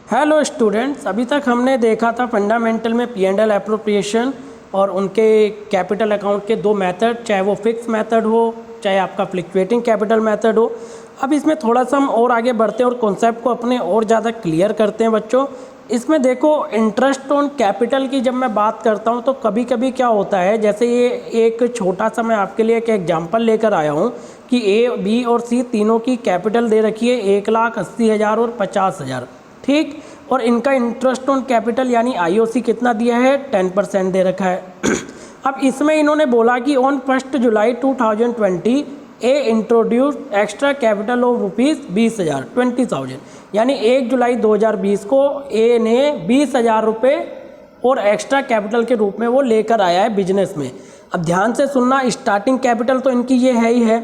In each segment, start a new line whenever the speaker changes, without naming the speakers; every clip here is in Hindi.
हेलो स्टूडेंट्स, अभी तक हमने देखा था फंडामेंटल में पी एंड एल एप्रोप्रिएशन और उनके कैपिटल अकाउंट के दो मेथड, चाहे वो फिक्स मेथड हो चाहे आपका फ्लक्चुएटिंग कैपिटल मेथड हो। अब इसमें थोड़ा सा हम और आगे बढ़ते हैं और कॉन्सेप्ट को अपने और ज़्यादा क्लियर करते हैं बच्चों। इसमें देखो, इंटरेस्ट ऑन कैपिटल की जब मैं बात करता हूँ तो कभी कभी क्या होता है, जैसे ये एक छोटा सा मैं आपके लिए एक एग्जांपल लेकर आया हूँ कि ए, बी और सी तीनों की कैपिटल दे रखी है 1,80,000 और 50,000, ठीक। और इनका इंटरेस्ट ऑन कैपिटल यानी आईओसी कितना दिया है, 10% दे रखा है। अब इसमें इन्होंने बोला कि on 1 July 2020 A introduce extra capital of ₹20,000 20,000, यानी 1 जुलाई 2020 को ए ने 20,000 रुपये और एक्स्ट्रा कैपिटल के रूप में वो लेकर आया है बिजनेस में। अब ध्यान से सुनना, स्टार्टिंग कैपिटल तो इनकी ये है ही है।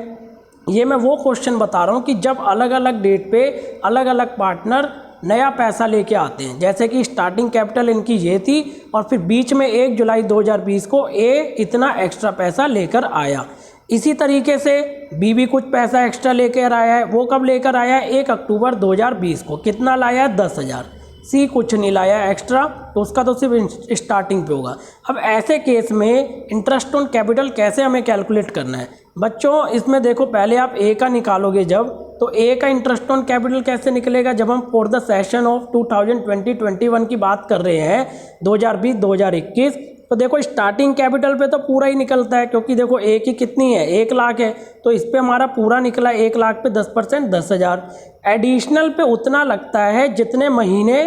ये मैं वो क्वेश्चन बता रहा हूँ कि जब अलग अलग डेट पे अलग अलग पार्टनर नया पैसा लेके आते हैं, जैसे कि स्टार्टिंग कैपिटल इनकी ये थी और फिर बीच में 1 जुलाई 2020 को ए इतना एक्स्ट्रा पैसा लेकर आया। इसी तरीके से बी भी कुछ पैसा एक्स्ट्रा लेकर आया है। वो कब लेकर आया है, 1 अक्टूबर 2020 को। कितना लाया, 10,000। सी कुछ नहीं लाया एक्स्ट्रा, तो उसका तो सिर्फ स्टार्टिंग पे होगा। अब ऐसे केस में इंटरेस्ट ऑन कैपिटल कैसे हमें कैलकुलेट करना है बच्चों, इसमें देखो, पहले आप ए का निकालोगे जब, तो ए का इंटरेस्ट ऑन कैपिटल कैसे निकलेगा, जब हम फॉर द सेशन ऑफ 2020-21 की बात कर रहे हैं, 2020-2021, तो देखो स्टार्टिंग कैपिटल पे तो पूरा ही निकलता है, क्योंकि देखो ए की कितनी है, 1 लाख है, तो इस पे हमारा पूरा निकला 1 लाख पे 10%, 10,000। एडिशनल पे उतना लगता है जितने महीने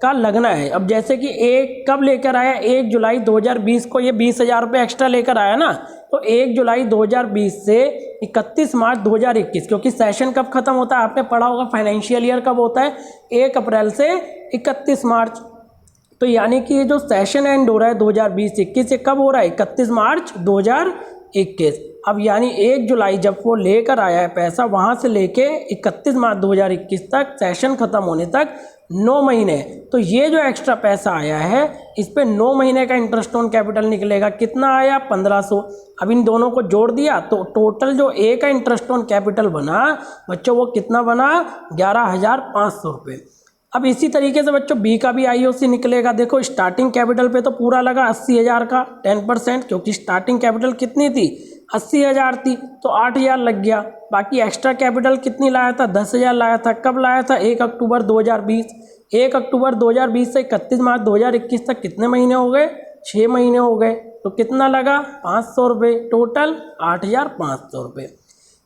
का लगना है। अब जैसे कि एक कब लेकर आया, 1 जुलाई 2020 को ये 20,000 रुपये एक्स्ट्रा लेकर आया ना, तो 1 जुलाई 2020 से 31 मार्च 2021, क्योंकि सेशन कब खत्म होता है आपने पढ़ा होगा, फाइनेंशियल ईयर कब होता है, 1 अप्रैल से 31 मार्च। तो यानी कि ये जो सेशन एंड हो रहा है 2020-21 ये कब हो रहा है, 31 मार्च 2021। अब यानी 1 जुलाई जब वो लेकर आया है पैसा, वहाँ से लेके 31 मार्च 2021 तक, सेशन ख़त्म होने तक 9 महीने। तो ये जो एक्स्ट्रा पैसा आया है, इस पे 9 महीने का इंटरेस्ट ऑन कैपिटल निकलेगा। कितना आया, 1,500। अब इन दोनों को जोड़ दिया तो टोटल जो ए का इंटरेस्ट ऑन कैपिटल बना बच्चों, वो कितना बना, 11,500 रुपये। अब इसी तरीके से बच्चों बी का भी आईओसी निकलेगा। देखो स्टार्टिंग कैपिटल पे तो पूरा लगा 80,000 का 10%, क्योंकि स्टार्टिंग कैपिटल कितनी थी, 80,000 थी, तो 8,000 लग गया। बाकी एक्स्ट्रा कैपिटल कितनी लाया था, 10,000 लाया था। कब लाया था, 1 अक्टूबर 2020। 1 अक्टूबर 2020 से 31 मार्च 2021 तक कितने महीने हो गए, 6 महीने हो गए। तो कितना लगा, 500 रुपये, टोटल 8,500 रुपये।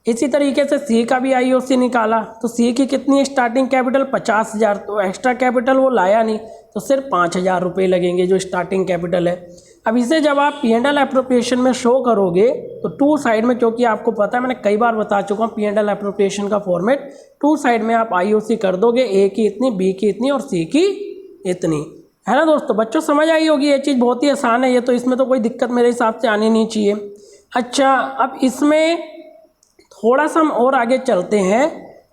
इसी तरीके से सी का भी आईओसी निकाला, तो सी की कितनी है स्टार्टिंग कैपिटल, 50,000। तो एक्स्ट्रा कैपिटल वो लाया नहीं, तो सिर्फ 5,000 रुपये लगेंगे जो स्टार्टिंग कैपिटल है। अब इसे जब आप पी एंड एल एप्रोप्रिएशन में शो करोगे तो 2 साइड में, क्योंकि आपको पता है मैंने कई बार बता चुका हूँ पी एंड एल एप्रोप्रिएशन का फॉर्मेट, 2 साइड में आप आईओसी कर दोगे, ए की इतनी, बी की इतनी और सी की इतनी, है ना दोस्तों। बच्चों समझ आई होगी, ये चीज़ बहुत ही आसान है, ये तो इसमें तो कोई दिक्कत मेरे हिसाब से आनी नहीं चाहिए। अच्छा, अब इसमें थोड़ा सा हम और आगे चलते हैं।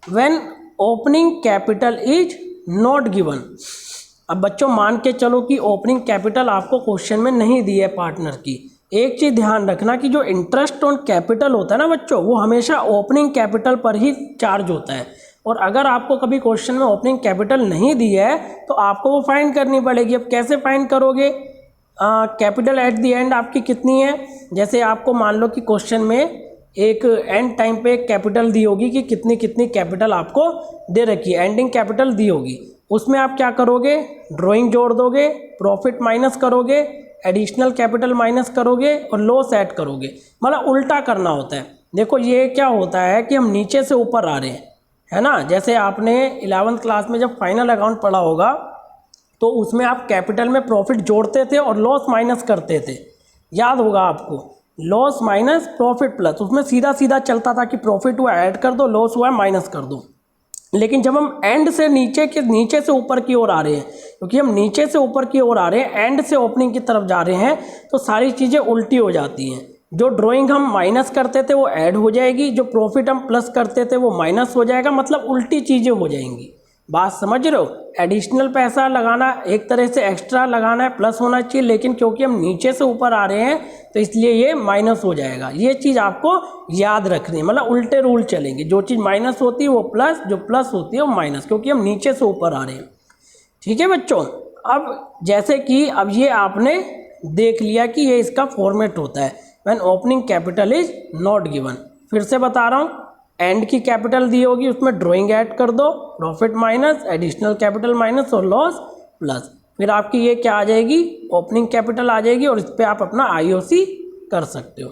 When opening capital is not given. अब बच्चों मान के चलो कि ओपनिंग कैपिटल आपको क्वेश्चन में नहीं दी है पार्टनर की। एक चीज़ ध्यान रखना कि जो इंटरेस्ट ऑन कैपिटल होता है ना बच्चों, वो हमेशा ओपनिंग कैपिटल पर ही चार्ज होता है। और अगर आपको कभी क्वेश्चन में ओपनिंग कैपिटल नहीं दी है तो आपको वो फाइंड करनी पड़ेगी। अब कैसे फाइंड करोगे, कैपिटल एट द एंड आपकी कितनी है, जैसे आपको मान लो कि क्वेश्चन में एक एंड टाइम पे एक कैपिटल दी होगी कि कितनी कितनी कैपिटल आपको दे रखी है, एंडिंग कैपिटल दी होगी। उसमें आप क्या करोगे, ड्राइंग जोड़ दोगे, प्रॉफिट माइनस करोगे, एडिशनल कैपिटल माइनस करोगे और लॉस ऐड करोगे, मतलब उल्टा करना होता है। देखो ये क्या होता है कि हम नीचे से ऊपर आ रहे हैं, है ना। जैसे आपने 11th क्लास में जब फाइनल अकाउंट पढ़ा होगा तो उसमें आप कैपिटल में प्रॉफिट जोड़ते थे और लॉस माइनस करते थे, याद होगा आपको, लॉस माइनस प्रॉफिट प्लस। उसमें सीधा सीधा चलता था कि प्रॉफिट हुआ ऐड कर दो, लॉस हुआ माइनस कर दो। लेकिन जब हम एंड से नीचे से ऊपर की ओर आ रहे हैं, क्योंकि हम नीचे से ऊपर की ओर आ रहे हैं, एंड से ओपनिंग की तरफ जा रहे हैं, तो सारी चीज़ें उल्टी हो जाती हैं। जो ड्राइंग हम माइनस करते थे वो ऐड हो जाएगी, जो प्रॉफिट हम प्लस करते थे वो माइनस हो जाएगा, मतलब उल्टी चीज़ें हो जाएंगी। बात समझ रहे हो, एडिशनल पैसा लगाना एक तरह से एक्स्ट्रा लगाना है, प्लस होना चाहिए, लेकिन क्योंकि हम नीचे से ऊपर आ रहे हैं तो इसलिए ये माइनस हो जाएगा। ये चीज़ आपको याद रखनी है, मतलब उल्टे रूल चलेंगे, जो चीज़ माइनस होती है वो प्लस, जो प्लस होती है वो माइनस, क्योंकि हम नीचे से ऊपर आ रहे हैं। ठीक है बच्चों। अब जैसे कि अब ये आपने देख लिया कि ये इसका फॉर्मेट होता है when opening capital is not given. फिर से बता रहा हूँ, एंड की कैपिटल दी होगी, उसमें ड्राइंग ऐड कर दो, profit minus, additional capital minus और लॉस प्लस, फिर आपकी ये क्या आ जाएगी, ओपनिंग कैपिटल आ जाएगी और इस पर आप अपना आईओसी कर सकते हो।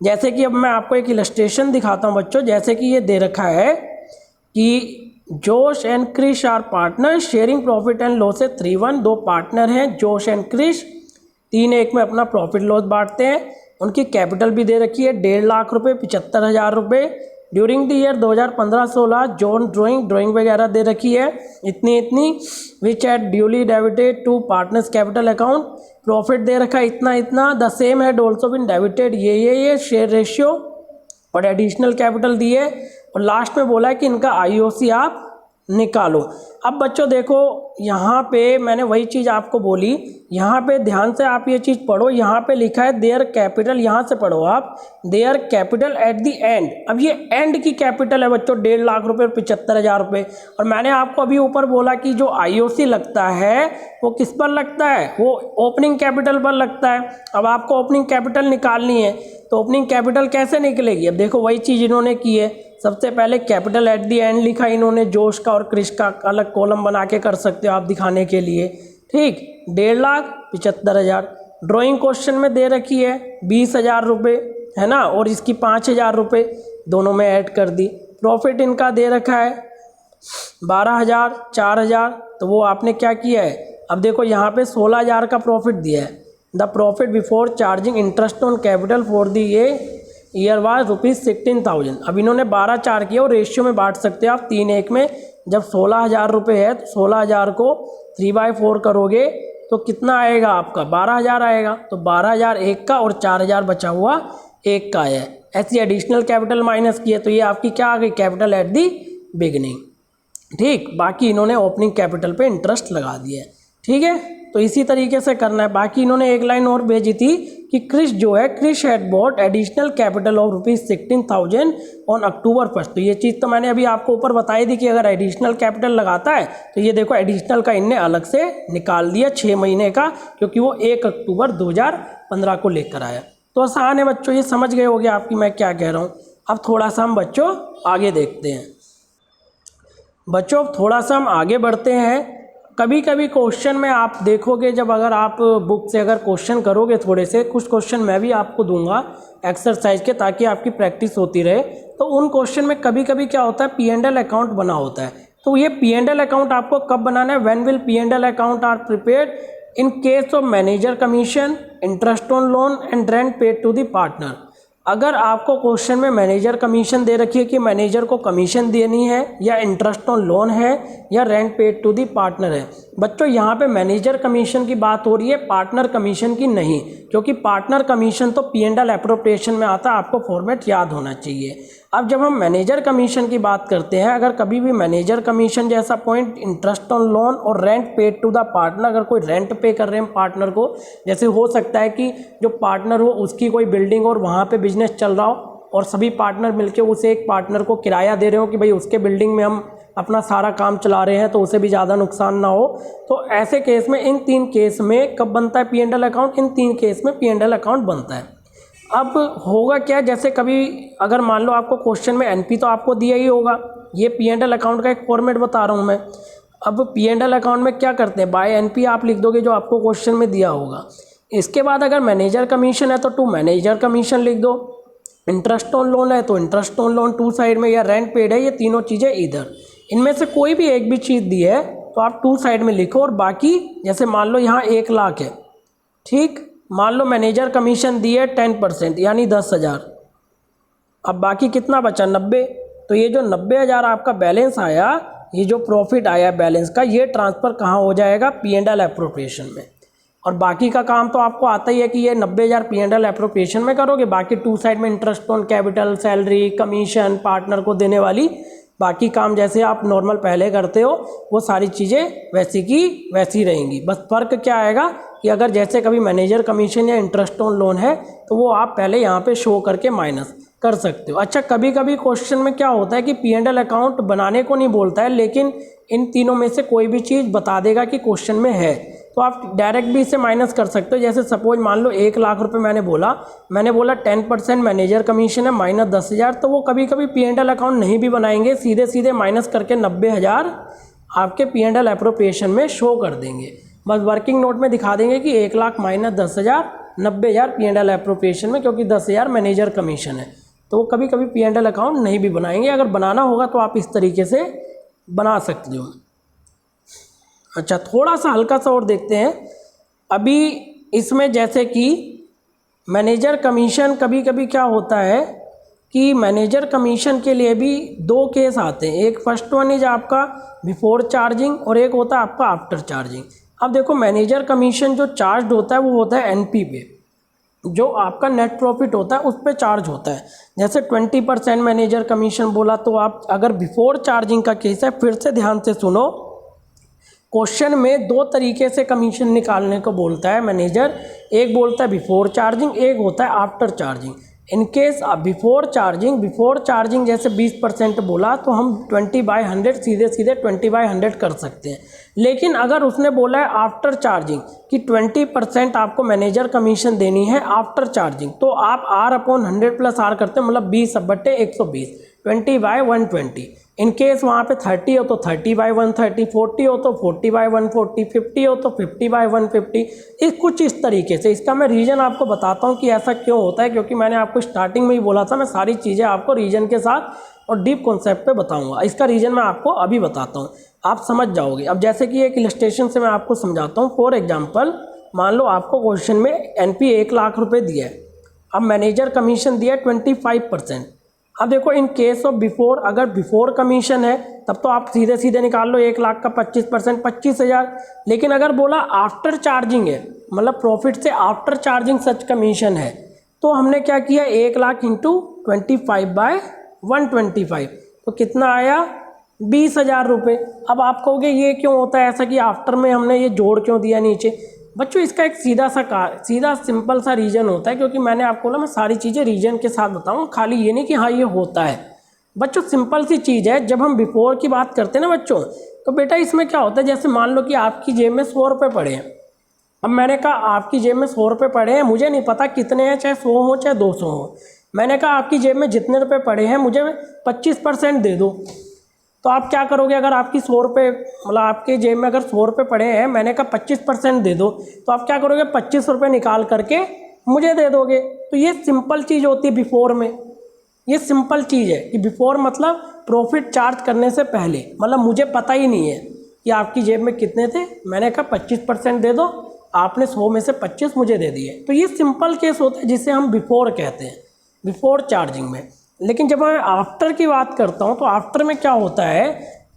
जैसे कि अब मैं आपको एक इलस्ट्रेशन दिखाता हूँ बच्चों। जैसे कि ये दे रखा है कि Josh and Krish are partner sharing profit and loss है 3-1। दो पार्टनर हैं जोश एंड क्रिश, 3-1 में अपना प्रॉफिट लॉस बांटते हैं। उनकी कैपिटल भी दे रखी है 1.5 लाख रुपये, 75,000 रुपये। ड्यूरिंग द ईयर 2015-16 जोन ड्राइंग वगैरह दे रखी है इतनी which at duly debited to partners capital account. Profit दे रखा है इतना the same had also been debited ये शेयर रेशियो और एडिशनल कैपिटल दिए और लास्ट में बोला है कि इनका आईओसी आप निकालो। अब बच्चों देखो यहाँ पे मैंने वही चीज़ आपको बोली, यहाँ पे ध्यान से आप ये चीज़ पढ़ो। यहाँ पे लिखा है देयर कैपिटल, यहाँ से पढ़ो आप, their capital at the end. अब ये एंड की कैपिटल है बच्चों 1.5 लाख रुपये और 75,000 रुपये। और मैंने आपको अभी ऊपर बोला कि जो आईओसी लगता है वो किस पर लगता है, वो ओपनिंग कैपिटल पर लगता है। अब आपको ओपनिंग कैपिटल निकालनी है तो ओपनिंग कैपिटल कैसे निकलेगी। अब देखो वही चीज़ इन्होंने की है, सबसे पहले कैपिटल एट दी एंड लिखा इन्होंने, जोश का और क्रिश का अलग कॉलम बना के कर सकते हो आप दिखाने के लिए, ठीक। 1,75,000 ड्राइंग क्वेश्चन में दे रखी है 20,000 रुपये, है ना, और इसकी 5,000 रुपये दोनों में ऐड कर दी। प्रॉफिट इनका दे रखा है 12,000, 4,000, तो वो आपने क्या किया है, अब देखो यहाँ पे 16,000 का प्रॉफिट दिया है। The profit before charging interest on capital for the year was ₹16,000। अब इन्होंने 12/4 किया और रेशियो में बांट सकते हो आप 3-1 में। जब 16,000 रुपये है तो 16,000 को 3/4 करोगे तो कितना आएगा आपका, 12,000 आएगा। तो 12,000 एक का और 4,000 बचा हुआ एक का है। ऐसी एडिशनल कैपिटल माइनस की है तो ये आपकी क्या आ गई, कैपिटल एट दी बिगिनिंग, ठीक। बाकी इन्होंने ओपनिंग कैपिटल पे इंटरेस्ट लगा दिया है, ठीक है। तो इसी तरीके से करना है। बाकी इन्होंने एक लाइन और भेजी थी कि क्रिश जो है, Krish had bought additional capital of ₹16,000 on October 1। तो ये चीज़ तो मैंने अभी आपको ऊपर बताई थी कि अगर एडिशनल कैपिटल लगाता है तो ये देखो एडिशनल का इनने अलग से निकाल दिया 6 महीने का, क्योंकि वो 1 अक्टूबर 2015 को लेकर आया। तो आसान है बच्चों, ये समझ गए होगे आपकी मैं क्या कह रहा हूँ। अब थोड़ा सा हम बच्चों आगे देखते हैं। बच्चों थोड़ा सा हम आगे बढ़ते हैं। कभी कभी क्वेश्चन में आप देखोगे, जब अगर आप बुक से अगर क्वेश्चन करोगे, थोड़े से कुछ क्वेश्चन मैं भी आपको दूंगा एक्सरसाइज के, ताकि आपकी प्रैक्टिस होती रहे। तो उन क्वेश्चन में कभी कभी क्या होता है, P&L अकाउंट बना होता है। तो ये P&L अकाउंट आपको कब बनाना है, when will P&L account are prepared in case of manager commission, interest on loan and rent paid to the partner. अगर आपको क्वेश्चन में मैनेजर कमीशन दे रखी है कि मैनेजर को कमीशन देनी है, या इंटरेस्ट ऑन लोन है, या rent paid to the partner है। बच्चों यहाँ पे मैनेजर कमीशन की बात हो रही है, पार्टनर कमीशन की नहीं, क्योंकि पार्टनर कमीशन तो P&L एप्रोप्रिएशन में आता है, आपको फॉर्मेट याद होना चाहिए। अब जब हम मैनेजर कमीशन की बात करते हैं, अगर कभी भी मैनेजर कमीशन जैसा पॉइंट, इंटरेस्ट ऑन लोन और rent paid to the partner, अगर कोई रेंट पे कर रहे हैं पार्टनर को, जैसे हो सकता है कि जो पार्टनर हो उसकी कोई बिल्डिंग और वहाँ पे बिजनेस चल रहा हो और सभी पार्टनर मिलके उसे एक पार्टनर को किराया दे रहे हो कि भाई उसके बिल्डिंग में हम अपना सारा काम चला रहे हैं तो उसे भी ज़्यादा नुकसान ना हो। तो ऐसे केस में, इन 3 केस में कब बनता है P&L अकाउंट, इन 3 केस में P&L अकाउंट बनता है। अब होगा क्या, जैसे कभी अगर मान लो आपको क्वेश्चन में NP तो आपको दिया ही होगा, ये P&L अकाउंट का एक फॉर्मेट बता रहा हूँ मैं। अब P&L अकाउंट में क्या करते हैं, बाय NP आप लिख दोगे जो आपको क्वेश्चन में दिया होगा। इसके बाद अगर मैनेजर कमीशन है तो टू मैनेजर कमीशन लिख दो, इंटरेस्ट ऑन लोन है तो interest on loan to side में, या रेंट पेड है, ये तीनों चीज़ें इधर। इनमें से कोई भी एक भी चीज़ दी है तो आप टू साइड में लिखो, और बाकी जैसे मान लो यहाँ 1 लाख है, ठीक, मान लो मैनेजर कमीशन दी है 10% यानी 10,000। अब बाकी कितना बचा, 90। तो ये जो 90,000 आपका बैलेंस आया, ये जो प्रॉफिट आया बैलेंस का, ये ट्रांसफ़र कहाँ हो जाएगा, P&L एप्रोप्रिएशन में। और बाकी का काम तो आपको आता ही है कि ये 90,000 P&L एप्रोप्रिएशन में करोगे, बाकी टू साइड में interest on capital, salary, commission, partner को देने वाली बाकी काम जैसे आप नॉर्मल पहले करते हो वो सारी चीज़ें वैसी की वैसी रहेंगी। बस फ़र्क क्या आएगा कि अगर जैसे कभी मैनेजर कमीशन या इंटरेस्ट ऑन लोन है तो वो आप पहले यहाँ पे शो करके माइनस, कर सकते हो। अच्छा, कभी कभी क्वेश्चन में क्या होता है कि P&L अकाउंट बनाने को नहीं बोलता है, लेकिन इन तीनों में से कोई भी चीज़ बता देगा कि क्वेश्चन में है, तो आप डायरेक्ट भी इसे माइनस कर सकते हो। जैसे सपोज मान लो 1 लाख रुपए मैंने बोला 10% मैनेजर कमीशन है माइनस 10,000, तो वो कभी कभी P&L अकाउंट नहीं भी बनाएंगे, सीधे सीधे माइनस करके 90,000 आपके P&L एप्रोप्रिएशन में शो कर देंगे। बस वर्किंग नोट में दिखा देंगे कि 1 लाख माइनस 10,000 90,000 P&L एप्रोप्रिएशन में, क्योंकि 10,000 मैनेजर कमीशन है। तो वो कभी कभी P&L अकाउंट नहीं भी बनाएंगे। अगर बनाना होगा तो आप इस तरीके से बना सकते हो। अच्छा, थोड़ा सा हल्का सा और देखते हैं। अभी इसमें जैसे कि मैनेजर कमीशन, कभी कभी क्या होता है कि मैनेजर कमीशन के लिए भी 2 केस आते हैं। एक फर्स्ट वन इज आपका बिफोर चार्जिंग और एक होता है आपका आफ्टर चार्जिंग। अब देखो, मैनेजर कमीशन जो चार्ज होता है वो होता है NP पे, जो आपका नेट प्रॉफिट होता है उस पे चार्ज होता है। जैसे 20% मैनेजर कमीशन बोला, तो आप अगर बिफोर चार्जिंग का केस है, फिर से ध्यान से सुनो, क्वेश्चन में 2 तरीके से कमीशन निकालने को बोलता है मैनेजर। एक बोलता है बिफोर चार्जिंग, एक होता है after charging. In case before charging जैसे 20% बोला तो हम 20/100 सीधे सीधे 20/100 कर सकते हैं। लेकिन अगर उसने बोला है आफ्टर चार्जिंग कि 20% आपको मैनेजर कमीशन देनी है आफ्टर चार्जिंग, तो आप R/100 + R करते हैं, मतलब 20/120, 20/120। इन केस वहाँ पे 30 हो तो 30/130, 40 हो तो 40/140, 50 हो तो 50/150। कुछ इस तरीके से। इसका मैं रीज़न आपको बताता हूँ कि ऐसा क्यों होता है, क्योंकि मैंने आपको स्टार्टिंग में ही बोला था मैं सारी चीज़ें आपको रीजन के साथ और डीप कॉन्सेप्ट पे बताऊँगा। इसका रीज़न मैं आपको अभी बताता हूँ, आप समझ जाओगे। अब जैसे कि एक इलस्ट्रेशन से मैं आपको समझाता हूँ। फॉर एग्जाम्पल, मान लो आपको क्वेश्चन में NP 1 लाख रुपये दिया है, अब मैनेजर कमीशन दिया है 25%। अब देखो, इन केस ऑफ बिफोर, अगर बिफोर कमीशन है तब तो आप सीधे सीधे निकाल लो 1 लाख का 25% 25,000। लेकिन अगर बोला आफ्टर चार्जिंग है, मतलब प्रॉफिट से आफ्टर चार्जिंग सच कमीशन है, तो हमने क्या किया, 1 लाख इंटू 25/125, तो कितना आया 20,000 रुपये। अब आप कहोगे ये क्यों होता है ऐसा कि आफ्टर में हमने ये जोड़ क्यों दिया नीचे। बच्चों, इसका एक सीधा सिंपल सा रीज़न होता है, क्योंकि मैंने आपको बोला मैं सारी चीज़ें रीज़न के साथ बताऊँ, खाली ये नहीं कि हाँ ये होता है। बच्चों, सिंपल सी चीज़ है। जब हम बिफोर की बात करते हैं ना बच्चों, तो बेटा इसमें क्या होता है, जैसे मान लो कि आपकी जेब में 100 रुपये पड़े हैं। अब मैंने कहा आपकी जेब में 100 रुपये पड़े हैं, मुझे नहीं पता कितने हैं, चाहे 100 हो चाहे 200 हो। मैंने कहा आपकी जेब में जितने रुपये पड़े हैं मुझे 25% दे दो। तो आप क्या करोगे, अगर आपकी 100 रुपये, मतलब आपके जेब में अगर 100 रुपये पड़े हैं, मैंने कहा 25% दे दो, तो आप क्या करोगे, 25 रुपये निकाल करके मुझे दे दोगे। तो ये सिंपल चीज़ होती है बिफोर में। ये सिंपल चीज़ है कि बिफोर मतलब प्रॉफिट चार्ज करने से पहले, मतलब मुझे पता ही नहीं है कि आपकी जेब में कितने थे, मैंने कहा 25% दे दो, आपने 100 में से 25 मुझे दे दिए। तो ये सिंपल केस होता है जिसे हम बिफोर कहते हैं, बिफोर चार्जिंग में। लेकिन जब मैं आफ्टर की बात करता हूँ, तो आफ्टर में क्या होता है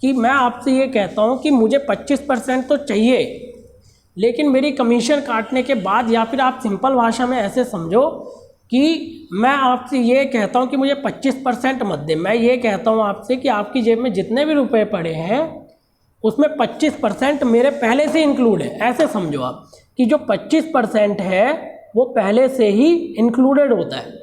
कि मैं आपसे ये कहता हूँ कि मुझे 25% तो चाहिए, लेकिन मेरी कमीशन काटने के बाद, या फिर आप सिंपल भाषा में ऐसे समझो कि मैं आपसे ये कहता हूँ कि मुझे 25% मत दे। मैं ये कहता हूँ आपसे कि आपकी जेब में जितने भी रुपए पड़े हैं उसमें 25% मेरे पहले से इंक्लूड है। ऐसे समझो आप कि जो 25% है वो पहले से ही इंक्लूडेड होता है।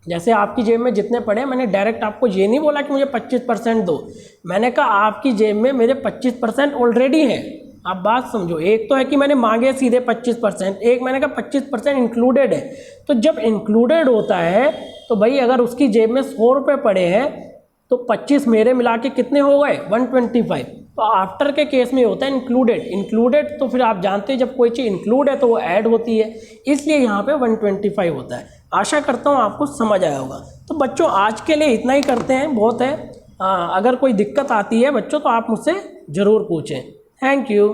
जैसे आपकी जेब में जितने पड़े हैं, मैंने डायरेक्ट आपको ये नहीं बोला कि मुझे 25% दो, मैंने कहा आपकी जेब में मेरे 25% ऑलरेडी हैं। आप बात समझो, एक तो है कि मैंने मांगे सीधे 25%, एक मैंने कहा 25% इंक्लूडेड है। तो जब इंक्लूडेड होता है तो भाई अगर उसकी जेब में 100 रुपये पड़े हैं तो 25 मेरे मिला के कितने हो गए, 125। तो आफ्टर के केस में होता है इंक्लूडेड, तो फिर आप जानते हैं जब कोई चीज़ इंक्लूड है तो वो ऐड होती है, इसलिए यहाँ पे 125 होता है। आशा करता हूँ आपको समझ आया होगा। तो बच्चों आज के लिए इतना ही करते हैं, बहुत है। अगर कोई दिक्कत आती है बच्चों तो आप मुझसे ज़रूर पूछें। Thank you.